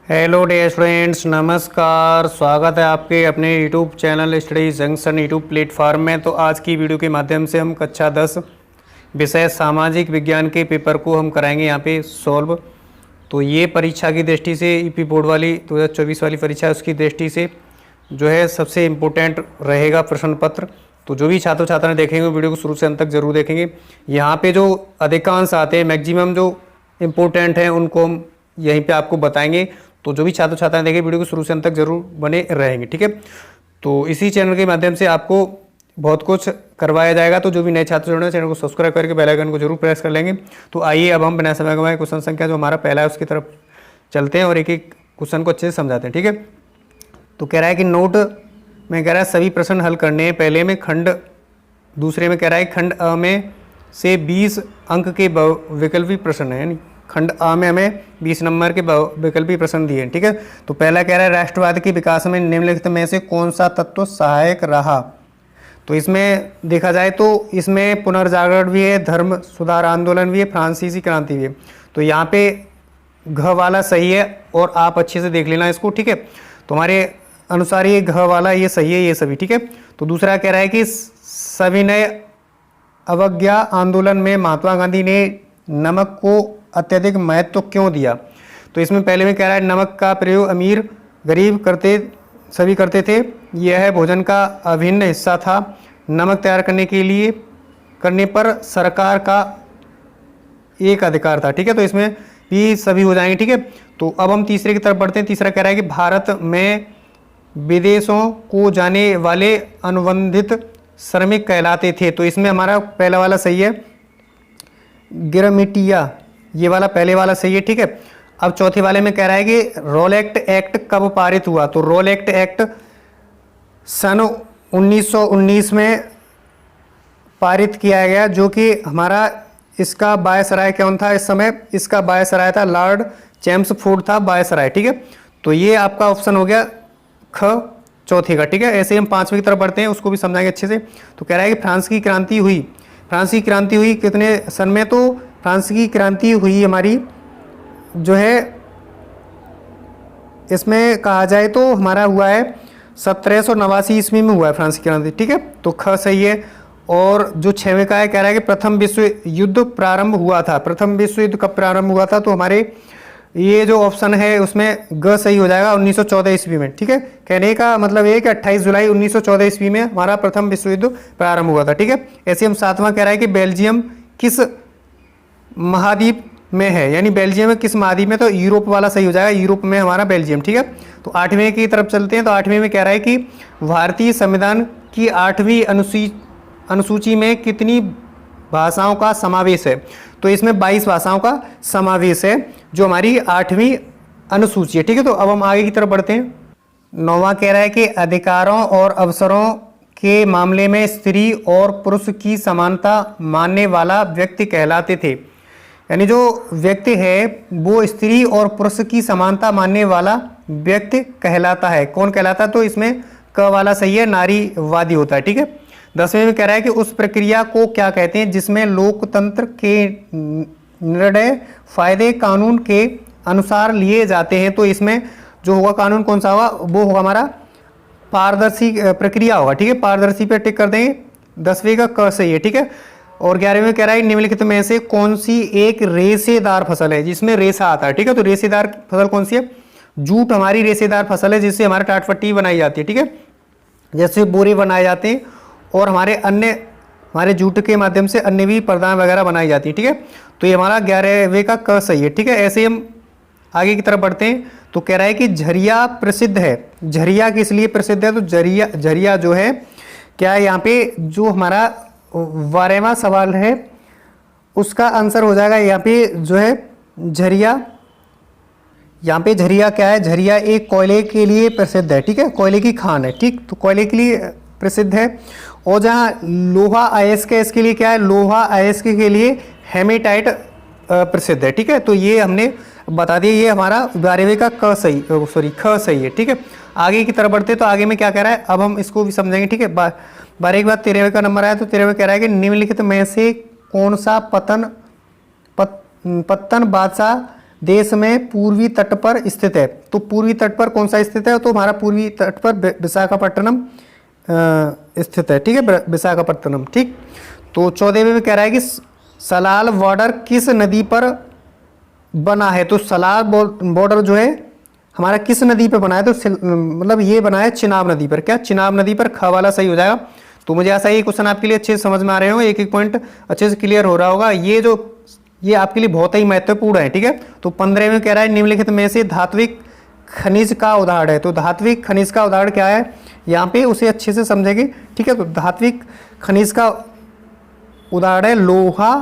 Hello dear students, नमस्कार। स्वागत है आपके अपने YouTube channel study junction YouTube platform में। तो आज की वीडियो के माध्यम से हम कक्षा 10 विषय सामाजिक विज्ञान के पेपर को हम कराएंगे यहाँ पे सॉल्व। तो ये परीक्षा की दृष्टि से यूपी बोर्ड वाली 2024 वाली परीक्षा है, उसकी दृष्टि से जो है सबसे इम्पोर्टेंट रहेगा प्रश्न पत्र। तो जो भी छात्र छात्राएं देखेंगे वीडियो को शुरू से अंत तक जरूर देखेंगे। यहाँ पे जो अधिकांश आते हैं, मैक्सिमम जो इम्पोर्टेंट हैं उनको हम यहीं पे आपको बताएंगे। तो जो भी छात्र छात्राएं देखें वीडियो को शुरू से अंत तक जरूर बने रहेंगे, ठीक है। तो इसी चैनल के माध्यम से आपको बहुत कुछ करवाया जाएगा। तो जो भी नए छात्र जुड़े हैं चैनल को सब्सक्राइब करके बेल आइकन को जरूर प्रेस कर लेंगे। तो आइए अब हम बिना समय गंवाए क्वेश्चन संख्या जो हमारा पहला है उसकी तरफ चलते हैं और एक एक क्वेश्चन को अच्छे से समझाते हैं, ठीक है। तो कह रहा है कि नोट में कह रहा है सभी प्रश्न हल करने हैं। पहले में खंड, दूसरे में कह रहा है खंड अ में से 20 अंक के वैकल्पिक प्रश्न है, यानी खंड अ में हमें 20 नंबर के वैकल्पिक प्रश्न दिए हैं, ठीक है। तो पहला कह रहा है राष्ट्रवाद के विकास में निम्नलिखित में से कौन सा तत्व सहायक रहा। तो इसमें देखा जाए तो इसमें पुनर्जागरण भी है, धर्म सुधार आंदोलन भी है, फ्रांसीसी क्रांति भी है। तो यहाँ पे घ वाला सही है और आप अच्छे से देख लेना इसको, ठीक है। तो हमारे अनुसार ये घ वाला ये सही है, ये सभी ठीक है। तो दूसरा कह रहा है कि सविनय अवज्ञा आंदोलन में महात्मा गांधी ने नमक को अत्यधिक महत्व क्यों दिया। तो इसमें पहले में कह रहा है नमक का प्रयोग अमीर गरीब सभी करते थे, यह भोजन का अभिन्न हिस्सा था। नमक तैयार करने पर सरकार का एक अधिकार था, ठीक है। तो इसमें भी सभी हो जाएंगे, ठीक है। तो अब हम तीसरे की तरफ बढ़ते हैं। तीसरा कह रहा है कि भारत में विदेशों को जाने वाले अनुबंधित श्रमिक कहलाते थे। तो इसमें हमारा पहला वाला सही है, गिरमिटिया, ये वाला पहले वाला सही है, ठीक है। अब चौथे वाले में कह रहा है कि रोलेक्ट एक्ट कब पारित हुआ। तो रोलेक्ट एक्ट सन 1919 में पारित किया गया, जो कि हमारा इसका वायसराय कौन था इस समय, इसका वायसराय था लॉर्ड चेम्सफोर्ड था वायसराय, ठीक है। तो ये आपका ऑप्शन हो गया ख चौथे का, ठीक है। ऐसे हम पांचवें की तरफ बढ़ते हैं, उसको भी समझाएंगे अच्छे से। तो कह रहा है कि फ्रांस की क्रांति हुई कितने सन में। तो फ्रांस की क्रांति हुई हमारी जो है, इसमें कहा जाए तो हमारा हुआ है 1789 ईस्वी में हुआ है फ्रांस की क्रांति, ठीक है। तो ख सही है। और जो छवें का है कह रहा है कि प्रथम विश्व युद्ध प्रारंभ हुआ था। प्रथम विश्व युद्ध कब प्रारंभ हुआ था। तो हमारे ये जो ऑप्शन है उसमें ग सही हो जाएगा 1914 ईस्वी में, ठीक है। कहने का मतलब ये कि 28 जुलाई 1914 ईस्वी में हमारा प्रथम विश्व युद्ध प्रारंभ हुआ था, ठीक है। ऐसे हम सातवां कह रहा है कि बेल्जियम किस महाद्वीप में है, यानी बेल्जियम में किस महाद्वीप में। तो यूरोप वाला सही हो जाएगा, यूरोप में हमारा बेल्जियम, ठीक है। तो आठवें की तरफ चलते हैं। तो आठवें में कह रहा है कि भारतीय संविधान की 8वीं अनुसूची में कितनी भाषाओं का समावेश है। तो इसमें 22 भाषाओं का समावेश है जो हमारी 8वीं अनुसूची है, ठीक है। तो अब हम आगे की तरफ बढ़ते हैं। नौवां कह रहा है कि अधिकारों और अवसरों के मामले में स्त्री और पुरुष की समानता मानने वाला व्यक्ति कहलाते थे। यानी जो व्यक्ति है वो स्त्री और पुरुष की समानता मानने वाला व्यक्ति कहलाता है। कौन कहलाता है। तो इसमें क वाला सही है, नारीवादी होता है, ठीक है। 10वें में कह रहा है कि उस प्रक्रिया को क्या कहते हैं जिसमें लोकतंत्र के निर्णय फायदे कानून के अनुसार लिए जाते हैं। तो इसमें जो होगा कानून कौन सा होगा, वो होगा हमारा पारदर्शी प्रक्रिया होगा, ठीक है। पारदर्शी पे टिक कर देंगे। 10वें का क सही है, ठीक है। और 11वें में कह रहा है निम्नलिखित में से कौन सी एक रेशेदार फसल है जिसमें रेशा आता है, ठीक है। तो रेशेदार फसल कौन सी है। जूट हमारी रेशेदार फसल है जिससे हमारे टाटपट्टी बनाई जाती है, ठीक है। जैसे बोरे बनाए जाते हैं और हमारे जूट के माध्यम से अन्य भी पर्दाएं वगैरह बनाई जाती है, ठीक है। तो ये हमारा 11वें का क सही है, ठीक है। ऐसे हम आगे की तरफ बढ़ते हैं। तो कह रहा है कि झरिया प्रसिद्ध है। झरिया किस लिए प्रसिद्ध है। तो झरिया जो है क्या है, यहाँ पे जो हमारा 12वां सवाल है उसका आंसर हो जाएगा यहाँ पे जो है झरिया। यहाँ पे झरिया क्या है, झरिया एक कोयले के लिए प्रसिद्ध है, ठीक है। कोयले की खान है, ठीक। तो कोयले के लिए प्रसिद्ध है। और जहाँ लोहा अयस्क है इसके लिए क्या है, लोहा अयस्क के लिए हेमेटाइट प्रसिद्ध है, ठीक है। तो ये हमने बता दिया, ये हमारा 12वें का ख सही है, ठीक है। आगे की तरफ बढ़ते तो आगे में क्या कह रहा है, अब हम इसको भी समझेंगे, ठीक है। 12 के बाद 13वें का नंबर आया। तो 13वें कह रहा है कि निम्नलिखित में से कौन सा पत्तन बादशाह देश में पूर्वी तट पर स्थित है। तो पूर्वी तट पर कौन सा स्थित है? तो हमारा पूर्वी तट पर विशाखापट्टनम स्थित है, ठीक है, विशाखापट्टनम, ठीक। तो 14वें में कह रहा है कि सलाल बॉर्डर किस नदी पर बना है? तो सलाल बॉर्डर जो है हमारा किस नदी पर बना है? तो मतलब ये बना है चिनाब नदी पर। क्या? चिनाब नदी पर। ख वाला सही हो जाएगा। तो मुझे ऐसा ये क्वेश्चन आपके लिए अच्छे से समझ में आ रहे हो, एक एक पॉइंट अच्छे से क्लियर हो रहा होगा। ये आपके लिए बहुत ही महत्वपूर्ण है, ठीक है। तो 15 में कह रहा है निम्नलिखित में से धात्विक खनिज का उदाहरण है। तो धात्विक खनिज का उदाहरण क्या है? यहाँ पे उसे अच्छे से समझेंगे, ठीक है। तो धात्विक खनिज का उदाहरण है लोहा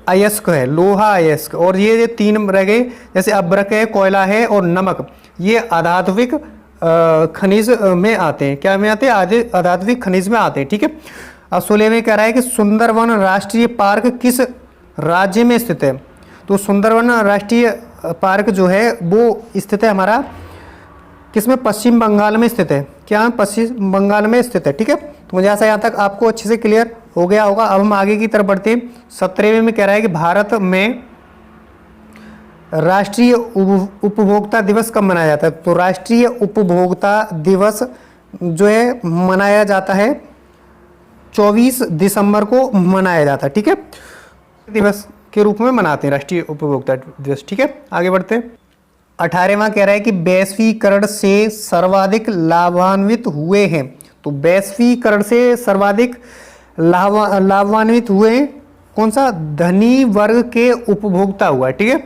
अयस्क है, लोहा अयस्क। और ये 3 रह गए, जैसे अभ्रक है, कोयला है और नमक, ये अधात्विक खनिज में आते हैं। क्या में आते हैं? अधात्विक खनिज में आते हैं, ठीक है। अब 16 में कह रहा है कि सुंदरवन राष्ट्रीय पार्क किस राज्य में स्थित है? तो सुंदरवन राष्ट्रीय पार्क जो है वो स्थित है हमारा किसमें? पश्चिम बंगाल में स्थित है। क्या? पश्चिम बंगाल में स्थित है, ठीक है। तो मुझे ऐसा यहाँ तक आपको अच्छे से क्लियर हो गया होगा। अब हम आगे की तरफ बढ़ते हैं। 17वें में कह रहा है कि भारत में राष्ट्रीय उपभोक्ता दिवस कब मनाया जाता है? तो राष्ट्रीय उपभोक्ता दिवस जो है मनाया जाता है 24 दिसंबर को मनाया जाता है, ठीक है। दिवस के रूप में मनाते हैं राष्ट्रीय उपभोक्ता दिवस, ठीक है। आगे बढ़ते हैं। 18वां कह रहा है कि वैश्वीकरण से सर्वाधिक लाभान्वित हुए हैं। तो वैश्वीकरण से सर्वाधिक लाभान्वित हुए हैं कौन सा? धनी वर्ग के उपभोक्ता हुआ है, ठीक है।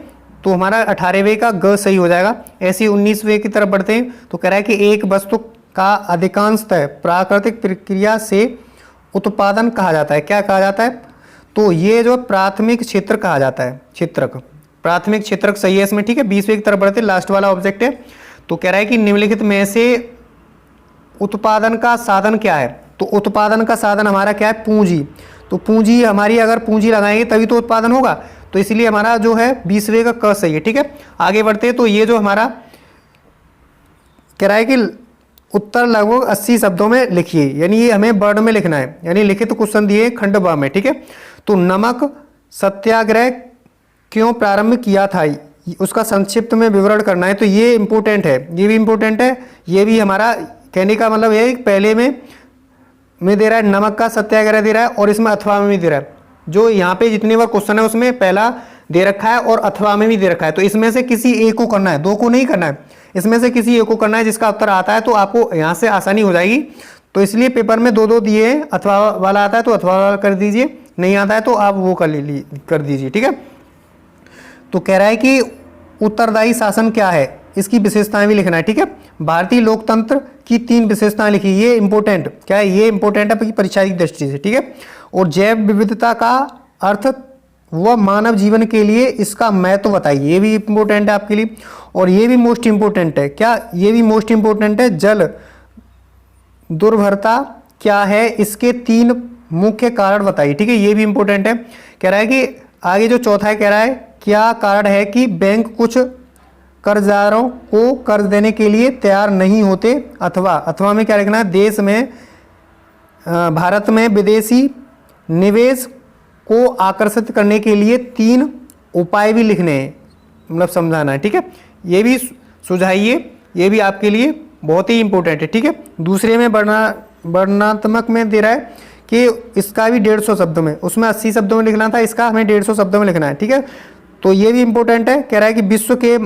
तो हमारा 18वें का ग सही हो जाएगा। ऐसे 19वें की तरफ बढ़ते हैं। तो कह रहा है कि एक वस्तु का अधिकांशतः प्राकृतिक प्रक्रिया से उत्पादन कहा जाता है। क्या कहा जाता है? तो ये जो प्राथमिक क्षेत्र कहा जाता है, क्षेत्रक, प्राथमिक क्षेत्रक सही है इसमें, ठीक है। 20वें की तरफ बढ़ते हैं, लास्ट वाला ऑब्जेक्ट है। तो कह रहा है कि निम्नलिखित में से उत्पादन का साधन क्या है? तो उत्पादन का साधन हमारा क्या है? पूंजी। तो पूंजी हमारी, अगर पूंजी लगाएंगे तभी तो उत्पादन होगा। तो इसलिए हमारा जो है 20वें का क सही है, ठीक है। आगे बढ़ते हैं। तो ये जो हमारा कह रहा है कि उत्तर लगभग 80 शब्दों में लिखिए, यानी ये हमें वर्ड में लिखना है, यानी लिखित क्वेश्चन दिए खंड ब में, ठीक है। तो नमक सत्याग्रह क्यों प्रारंभ किया था, उसका संक्षिप्त में विवरण करना है। तो ये इंपॉर्टेंट है, ये भी इंपॉर्टेंट है। ये भी हमारा कहने का मतलब है पहले में दे रहा है नमक का सत्याग्रह दे रहा है और इसमें अथवा में भी दे रहा है। जो यहाँ पे जितनी बार क्वेश्चन है उसमें पहला दे रखा है और अथवा में भी दे रखा है। तो इसमें से किसी एक को करना है, दो को नहीं करना है, इसमें से किसी एक को करना है। जिसका उत्तर आता है तो आपको यहाँ से आसानी हो जाएगी। तो इसलिए पेपर में 2-2 दिए हैं, अथवा वाला आता है तो अथवा वाला कर दीजिए, नहीं आता है तो आप वो कर दीजिए, ठीक है। तो कह रहा है कि उत्तरदायी शासन क्या है, इसकी विशेषताएं भी लिखना है, ठीक है। भारतीय लोकतंत्र की 3 विशेषताएं लिखी, ये इंपॉर्टेंट क्या है, ये इंपॉर्टेंट है परीक्षा की दृष्टि से, ठीक है। और जैव विविधता का अर्थ व मानव जीवन के लिए इसका महत्व बताइए, ये भी इंपॉर्टेंट है आपके लिए। और ये भी मोस्ट इंपॉर्टेंट है, क्या, ये भी मोस्ट इंपॉर्टेंट है, जल दुर्भरता क्या है, इसके 3 मुख्य कारण बताइए, ठीक है। ये भी इंपॉर्टेंट है। कह रहा है कि आगे जो चौथा है, कह रहा है क्या कारण है कि बैंक कुछ कर्जदारों को कर्ज देने के लिए तैयार नहीं होते। अथवा में क्या लिखना है, देश में भारत में विदेशी निवेश को आकर्षित करने के लिए 3 उपाय भी लिखने हैं, मतलब समझाना है, ठीक है। ये भी सुझाइए, ये भी आपके लिए बहुत ही इंपॉर्टेंट है, ठीक है। दूसरे में वर्णनात्मक में दे रहा है कि इसका भी 150 शब्दों में, उसमें 80 शब्दों में लिखना था, इसका हमें 150 शब्दों में लिखना है, ठीक है। तो ये भी इंपॉर्टेंट है। कह रहा है कि विश्व के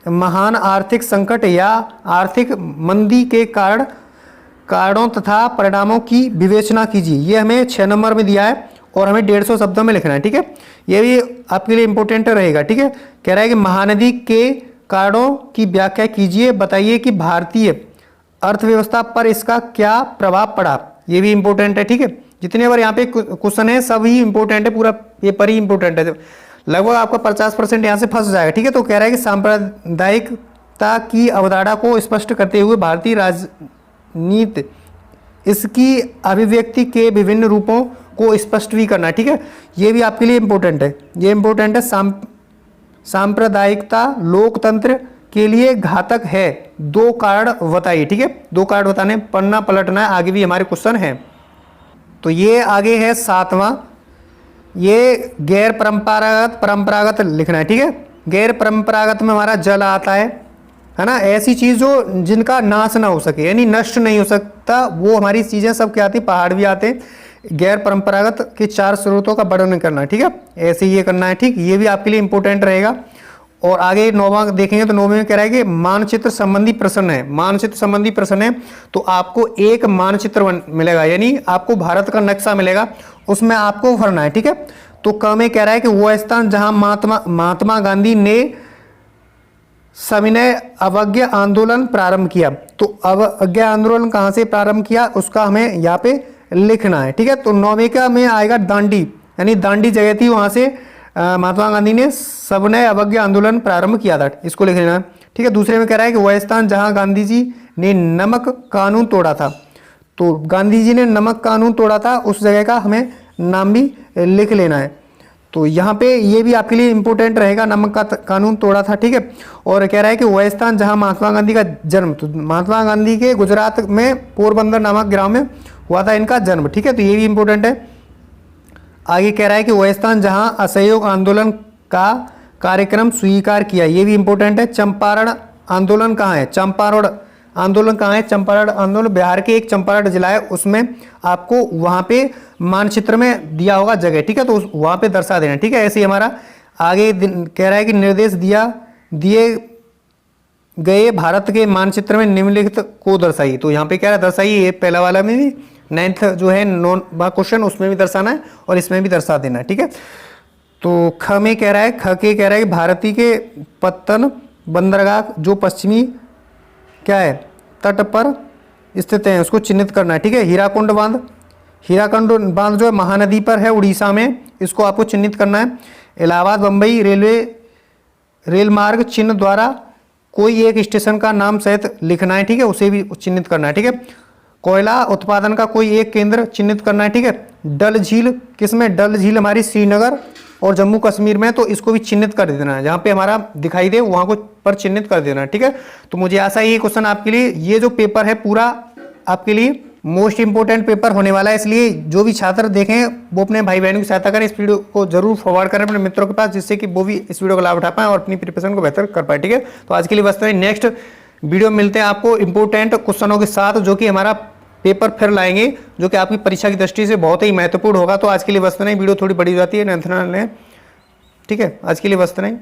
महान आर्थिक संकट या आर्थिक मंदी के कारणों तथा परिणामों की विवेचना कीजिए, ये हमें 6 नंबर में दिया है और हमें 150 शब्दों में लिखना है, ठीक है। ये भी आपके लिए इंपॉर्टेंट रहेगा, ठीक है। कह रहा है कि महानदी के कारणों की व्याख्या कीजिए, बताइए कि भारतीय अर्थव्यवस्था पर इसका क्या प्रभाव पड़ा, ये भी इंपॉर्टेंट है, ठीक है। जितने बार यहाँ पे क्वेश्चन है सब ही इंपॉर्टेंट है, पूरा पेपर ही इंपॉर्टेंट है, लगभग आपका 50% यहाँ से फंस जाएगा, ठीक है। तो कह रहा है कि सांप्रदायिकता की अवधारणा को स्पष्ट करते हुए भारतीय राजनीति इसकी अभिव्यक्ति के विभिन्न रूपों को स्पष्ट भी करना है, ठीक है। ये भी आपके लिए इंपॉर्टेंट है, ये इंपॉर्टेंट है। सांप्रदायिकता लोकतंत्र के लिए घातक है, 2 कारण बताइए, ठीक है। 2 कारण बताने, पढ़ना पलटना है, आगे भी हमारे क्वेश्चन हैं। तो ये आगे है 7वां, ये गैर परंपरागत लिखना है, ठीक है। गैर परंपरागत में हमारा जल आता है ना। ऐसी चीज़ जो जिनका नाश ना हो सके, यानी नष्ट नहीं हो सकता, वो हमारी चीज़ें सब क्या आती, पहाड़ भी आते हैं। गैर परंपरागत के 4 स्रोतों का वर्णन करना है, ठीक है, ऐसे ये करना है, ठीक, ये भी आपके लिए इंपॉर्टेंट रहेगा। और आगे 9वां देखेंगे तो 9वें में कह रहा है कि मानचित्र संबंधी प्रश्न है। मानचित्र संबंधी प्रश्न है तो आपको एक मानचित्र मिलेगा, यानी आपको भारत का नक्शा मिलेगा, उसमें आपको भरना है, ठीक है। तो क में कह रहा है कि वो स्थान जहां महात्मा गांधी ने सविनय अवज्ञा आंदोलन प्रारंभ किया। तो अवज्ञा आंदोलन कहां से प्रारंभ किया उसका हमें यहाँ पे लिखना है, ठीक है। तो 9वें का में आएगा दांडी, यानी दांडी जगह थी, वहां से महात्मा गांधी ने सविनय अवज्ञा आंदोलन प्रारंभ किया था, इसको लिख लेना है, ठीक है। दूसरे में कह रहा है कि वह स्थान जहां गांधी जी ने नमक कानून तोड़ा था। तो गांधी जी ने नमक कानून तोड़ा था, उस जगह का हमें नाम भी लिख लेना है। तो यहाँ पे ये भी आपके लिए इंपॉर्टेंट रहेगा, नमक का कानून तोड़ा था, ठीक है। और कह रहा है कि वह स्थान जहां महात्मा गांधी का जन्म, तो महात्मा गांधी के गुजरात में पोरबंदर नामक ग्राम में हुआ था इनका जन्म, ठीक है। तो ये भी इंपॉर्टेंट है। आगे कह रहा है कि वह स्थान जहां असहयोग आंदोलन का कार्यक्रम स्वीकार किया, ये भी इंपॉर्टेंट है। चंपारण आंदोलन कहाँ है, चंपारण आंदोलन कहाँ है, चंपारण आंदोलन बिहार के एक चंपारण जिला है, उसमें आपको वहां पे मानचित्र में दिया होगा जगह, ठीक है, तो वहां पे दर्शा देना, ठीक है। ऐसे ही हमारा आगे कह रहा है कि निर्देश दिए गए भारत के मानचित्र में निम्नलिखित को दर्शाइए। तो यहाँ पे क्या है, दर्शाइए, ये पहला वाला में भी 9th जो है क्वेश्चन उसमें भी दर्शाना है और इसमें भी दर्शा देना है, ठीक है। तो ख में कह रहा है, ख के कह रहा है कि भारतीय के पत्तन बंदरगाह जो पश्चिमी क्या है तट पर स्थित है, उसको चिन्हित करना है, ठीक है। हीराकुंड बांध जो है महानदी पर है उड़ीसा में, इसको आपको चिन्हित करना है। इलाहाबाद बम्बई रेल मार्ग चिन्ह द्वारा कोई एक स्टेशन का नाम सहित लिखना है, ठीक है, उसे भी चिन्हित करना है, ठीक है। कोयला उत्पादन का कोई एक केंद्र चिन्हित करना है, ठीक है। डल झील किसमें, डल झील हमारी श्रीनगर और जम्मू कश्मीर में, तो इसको भी चिन्हित कर देना है, जहाँ पे हमारा दिखाई दे वहाँ को पर चिन्हित कर देना है, ठीक है। तो मुझे आशा है ये क्वेश्चन आपके लिए, ये जो पेपर है पूरा आपके लिए मोस्ट इंपोर्टेंट पेपर होने वाला है, इसलिए जो भी छात्र देखें वो अपने भाई बहनों की सहायता करें, इस वीडियो को जरूर फॉरवर्ड करें अपने मित्रों के पास, जिससे कि वो भी इस वीडियो का लाभ उठा पाएं और अपनी प्रिपरेशन को बेहतर कर पाए, ठीक है। तो आज के लिए बस नेक्स्ट वीडियो मिलते हैं आपको इंपोर्टेंट क्वेश्चनों के साथ, जो कि हमारा पेपर फिर लाएंगे, जो कि आपकी परीक्षा की दृष्टि से बहुत ही महत्वपूर्ण होगा। तो आज के लिए बस नहीं, वीडियो थोड़ी बड़ी हो जाती है, ठीक है। आज के लिए बस नहीं।